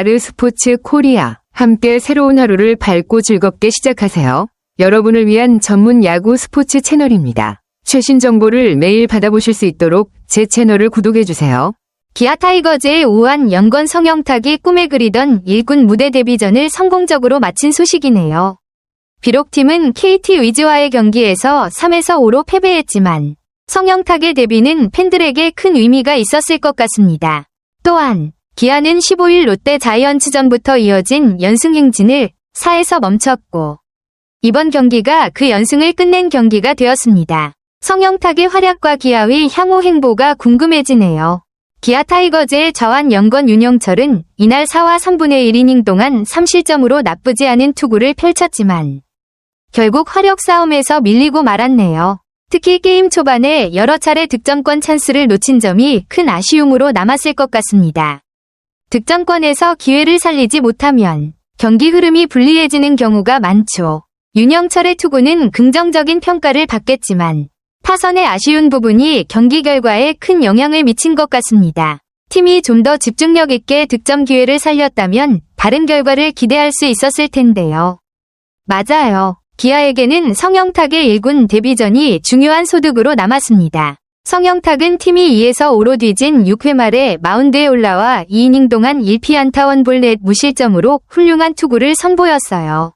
아르스포츠 코리아. 함께 새로운 하루를 밝고 즐겁게 시작하세요. 여러분을 위한 전문 야구 스포츠 채널입니다. 최신 정보를 매일 받아보실 수 있도록 제 채널을 구독해주세요. 기아 타이거즈의 우한 영건 성영탁이 꿈에 그리던 1군 무대 데뷔전을 성공적으로 마친 소식이네요. 비록 팀은 KT 위즈와의 경기에서 3-5로 패배했지만 성영탁의 데뷔는 팬들에게 큰 의미가 있었을 것 같습니다. 또한 기아는 15일 롯데 자이언츠전부터 이어진 연승 행진을 4에서 멈췄고 이번 경기가 그 연승을 끝낸 경기가 되었습니다. 성영탁의 활약과 기아의 향후 행보가 궁금해지네요. 기아 타이거즈의 좌완 영건 윤영철은 이날 4와 3분의 1이닝 동안 3실점으로 나쁘지 않은 투구를 펼쳤지만 결국 화력 싸움에서 밀리고 말았네요. 특히 게임 초반에 여러 차례 득점권 찬스를 놓친 점이 큰 아쉬움으로 남았을 것 같습니다. 득점권에서 기회를 살리지 못하면 경기 흐름이 불리해지는 경우가 많죠. 윤영철의 투구는 긍정적인 평가를 받겠지만 타선의 아쉬운 부분이 경기 결과에 큰 영향을 미친 것 같습니다. 팀이 좀 더 집중력 있게 득점 기회를 살렸다면 다른 결과를 기대할 수 있었을 텐데요. 맞아요. 기아에게는 성영탁의 1군 데뷔전이 중요한 소득으로 남았습니다. 성영탁은 팀이 2-5로 뒤진 6회 말에 마운드에 올라와 2이닝 동안 1피안타 1볼 넷 무실점으로 훌륭한 투구를 선보였어요.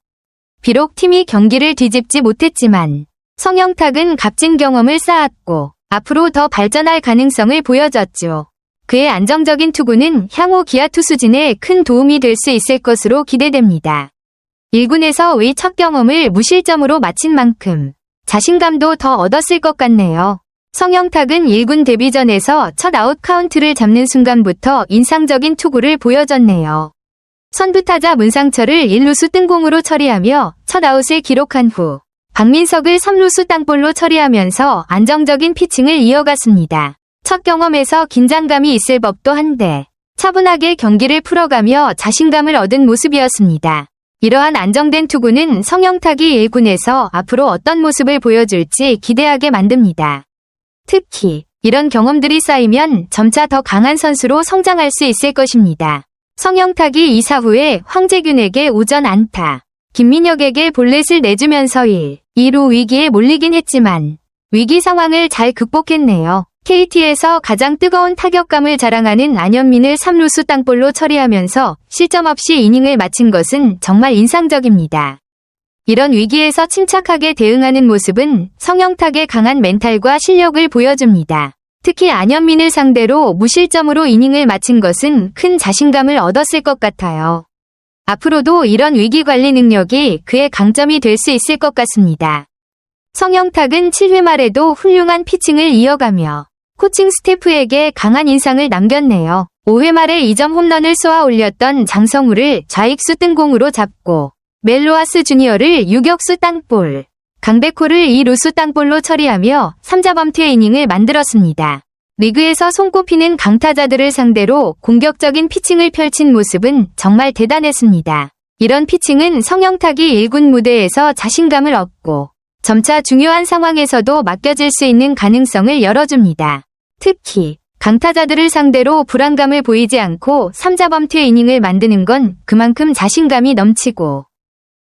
비록 팀이 경기를 뒤집지 못했지만 성영탁은 값진 경험을 쌓았고 앞으로 더 발전할 가능성을 보여줬죠. 그의 안정적인 투구는 향후 기아 투수진에 큰 도움이 될 수 있을 것으로 기대됩니다. 1군에서의 첫 경험을 무실점으로 마친 만큼 자신감도 더 얻었을 것 같네요. 성영탁은 1군 데뷔전에서 첫 아웃 카운트를 잡는 순간부터 인상적인 투구를 보여줬네요. 선두타자 문상철을 1루수 뜬공으로 처리하며 첫 아웃을 기록한 후 박민석을 3루수 땅볼로 처리하면서 안정적인 피칭을 이어갔습니다. 첫 경험에서 긴장감이 있을 법도 한데 차분하게 경기를 풀어가며 자신감을 얻은 모습이었습니다. 이러한 안정된 투구는 성영탁이 1군에서 앞으로 어떤 모습을 보여줄지 기대하게 만듭니다. 특히 이런 경험들이 쌓이면 점차 더 강한 선수로 성장할 수 있을 것입니다. 성영탁이 2사 후에 황재균에게 오전 안타, 김민혁에게 볼넷을 내주면서 1-2루 위기에 몰리긴 했지만 위기 상황을 잘 극복했네요. KT에서 가장 뜨거운 타격감을 자랑하는 안현민을 3루수 땅볼로 처리하면서 실점 없이 이닝을 마친 것은 정말 인상적입니다. 이런 위기에서 침착하게 대응하는 모습은 성영탁의 강한 멘탈과 실력을 보여줍니다. 특히 안현민을 상대로 무실점으로 이닝을 마친 것은 큰 자신감을 얻었을 것 같아요. 앞으로도 이런 위기 관리 능력이 그의 강점이 될 수 있을 것 같습니다. 성영탁은 7회 말에도 훌륭한 피칭을 이어가며 코칭 스태프에게 강한 인상을 남겼네요. 5회 말에 2점 홈런을 쏘아 올렸던 장성우를 좌익수 뜬공으로 잡고 멜로아스 주니어를 유격수 땅볼, 강백호를 2루수 땅볼로 처리하며 3자범퇴 이닝을 만들었습니다. 리그에서 손꼽히는 강타자들을 상대로 공격적인 피칭을 펼친 모습은 정말 대단했습니다. 이런 피칭은 성영탁이 1군 무대에서 자신감을 얻고 점차 중요한 상황에서도 맡겨질 수 있는 가능성을 열어줍니다. 특히 강타자들을 상대로 불안감을 보이지 않고 3자범퇴 이닝을 만드는 건 그만큼 자신감이 넘치고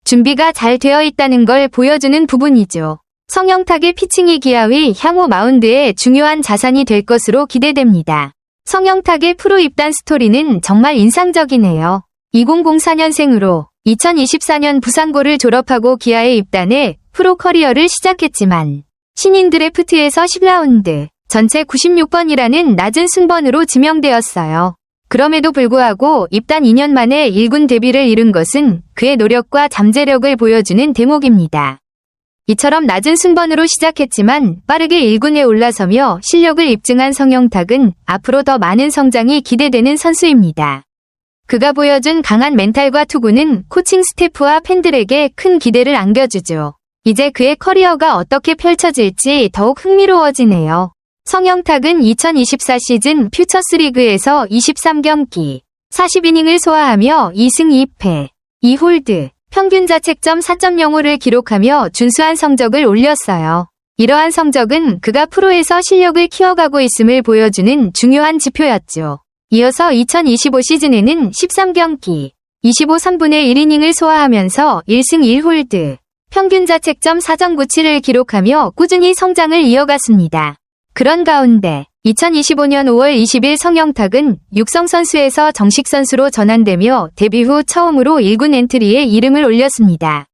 준비가 잘 되어 있다는 걸 보여주는 부분이죠. 성영탁의 피칭이 기아의 향후 마운드에 중요한 자산이 될 것으로 기대됩니다. 성영탁의 프로 입단 스토리는 정말 인상적이네요. 2004년생으로 2024년 부산고를 졸업하고 기아에 입단해 프로 커리어를 시작했지만 신인 드래프트에서 10라운드, 전체 96번이라는 낮은 순번으로 지명되었어요. 그럼에도 불구하고 입단 2년 만에 1군 데뷔를 이룬 것은 그의 노력과 잠재력을 보여주는 대목입니다. 이처럼 낮은 순번으로 시작했지만 빠르게 1군에 올라서며 실력을 입증한 성영탁은 앞으로 더 많은 성장이 기대되는 선수입니다. 그가 보여준 강한 멘탈과 투구는 코칭 스태프와 팬들에게 큰 기대를 안겨주죠. 이제 그의 커리어가 어떻게 펼쳐질지 더욱 흥미로워지네요. 성영탁은 2024 시즌 퓨처스리그에서 23경기 40이닝을 소화하며 2승 2패, 2홀드, 평균 자책점 4.05를 기록하며 준수한 성적을 올렸어요. 이러한 성적은 그가 프로에서 실력을 키워가고 있음을 보여주는 중요한 지표였죠. 이어서 2025 시즌에는 13경기, 25~3분의 1이닝을 소화하면서 1승 1홀드, 평균 자책점 4.97을 기록하며 꾸준히 성장을 이어갔습니다. 그런 가운데 2025년 5월 20일 성영탁은 육성 선수에서 정식 선수로 전환되며 데뷔 후 처음으로 1군 엔트리에 이름을 올렸습니다.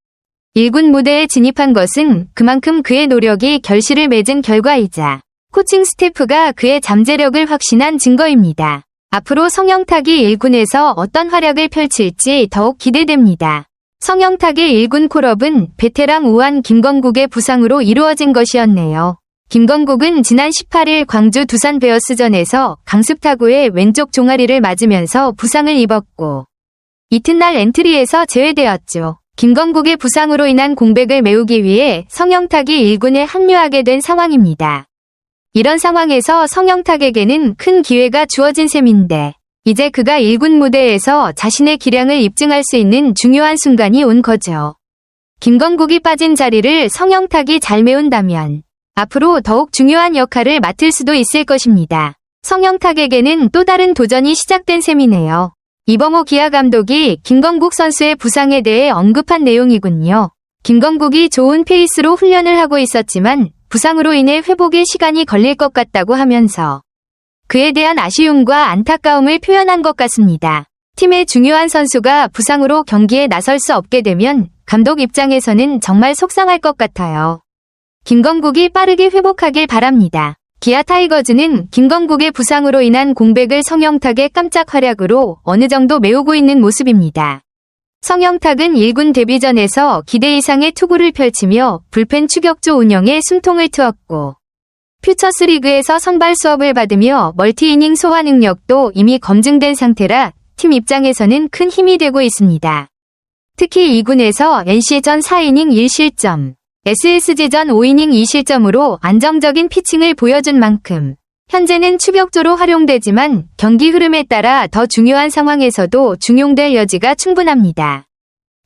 1군 무대에 진입한 것은 그만큼 그의 노력이 결실을 맺은 결과이자 코칭 스태프가 그의 잠재력을 확신한 증거입니다. 앞으로 성영탁이 1군에서 어떤 활약을 펼칠지 더욱 기대됩니다. 성영탁의 1군 콜업은 베테랑 우한 김건국의 부상으로 이루어진 것이었네요. 김건국은 지난 18일 광주 두산 베어스전에서 강습 타구에 왼쪽 종아리를 맞으면서 부상을 입었고 이튿날 엔트리에서 제외되었죠. 김건국의 부상으로 인한 공백을 메우기 위해 성영탁이 1군에 합류하게 된 상황입니다. 이런 상황에서 성영탁에게는 큰 기회가 주어진 셈인데 이제 그가 1군 무대에서 자신의 기량을 입증할 수 있는 중요한 순간이 온 거죠. 김건국이 빠진 자리를 성영탁이 잘 메운다면 앞으로 더욱 중요한 역할을 맡을 수도 있을 것입니다. 성영탁에게는 또 다른 도전이 시작된 셈이네요. 이범호 기아 감독이 김건국 선수의 부상에 대해 언급한 내용이군요. 김건국이 좋은 페이스로 훈련을 하고 있었지만 부상으로 인해 회복에 시간이 걸릴 것 같다고 하면서 그에 대한 아쉬움과 안타까움을 표현한 것 같습니다. 팀의 중요한 선수가 부상으로 경기에 나설 수 없게 되면 감독 입장에서는 정말 속상할 것 같아요. 김건국이 빠르게 회복하길 바랍니다. 기아 타이거즈는 김건국의 부상으로 인한 공백을 성영탁의 깜짝 활약으로 어느 정도 메우고 있는 모습입니다. 성영탁은 1군 데뷔전에서 기대 이상의 투구를 펼치며 불펜 추격조 운영에 숨통을 트었고 퓨처스 리그에서 선발 수업을 받으며 멀티이닝 소화 능력도 이미 검증된 상태라 팀 입장에서는 큰 힘이 되고 있습니다. 특히 2군에서 NC전 4이닝 1실점, SSG전 5이닝 2실점으로 안정적인 피칭을 보여준 만큼 현재는 추격조로 활용되지만 경기 흐름에 따라 더 중요한 상황에서도 중용될 여지가 충분합니다.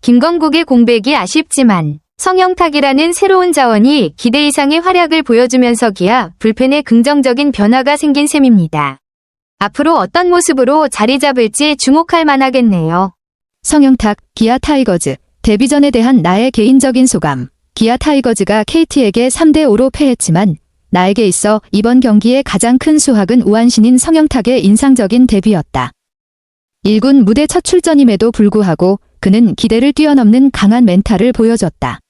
김건국의 공백이 아쉽지만 성영탁이라는 새로운 자원이 기대 이상의 활약을 보여주면서 기아 불펜에 긍정적인 변화가 생긴 셈입니다. 앞으로 어떤 모습으로 자리 잡을지 주목할 만하겠네요. 성영탁, 기아 타이거즈, 데뷔전에 대한 나의 개인적인 소감. 기아 타이거즈가 KT에게 3대5로 패했지만 나에게 있어 이번 경기의 가장 큰 수확은 우완신인 성영탁의 인상적인 데뷔였다. 1군 무대 첫 출전임에도 불구하고 그는 기대를 뛰어넘는 강한 멘탈을 보여줬다.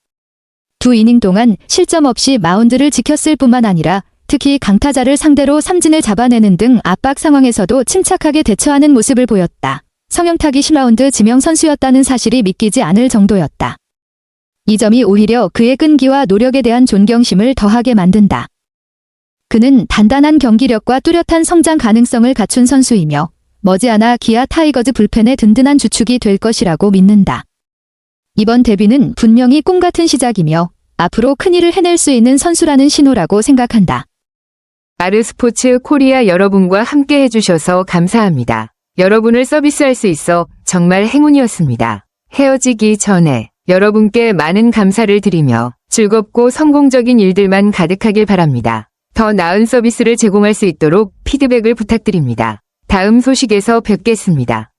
2이닝 동안 실점 없이 마운드를 지켰을 뿐만 아니라 특히 강타자를 상대로 삼진을 잡아내는 등 압박 상황에서도 침착하게 대처하는 모습을 보였다. 성영탁이 10라운드 지명 선수였다는 사실이 믿기지 않을 정도였다. 이 점이 오히려 그의 끈기와 노력에 대한 존경심을 더하게 만든다. 그는 단단한 경기력과 뚜렷한 성장 가능성을 갖춘 선수이며 머지않아 기아 타이거즈 불펜의 든든한 주축이 될 것이라고 믿는다. 이번 데뷔는 분명히 꿈같은 시작이며 앞으로 큰일을 해낼 수 있는 선수라는 신호라고 생각한다. 아르스포츠 코리아 여러분과 함께 해주셔서 감사합니다. 여러분을 서비스할 수 있어 정말 행운이었습니다. 헤어지기 전에 여러분께 많은 감사를 드리며 즐겁고 성공적인 일들만 가득하길 바랍니다. 더 나은 서비스를 제공할 수 있도록 피드백을 부탁드립니다. 다음 소식에서 뵙겠습니다.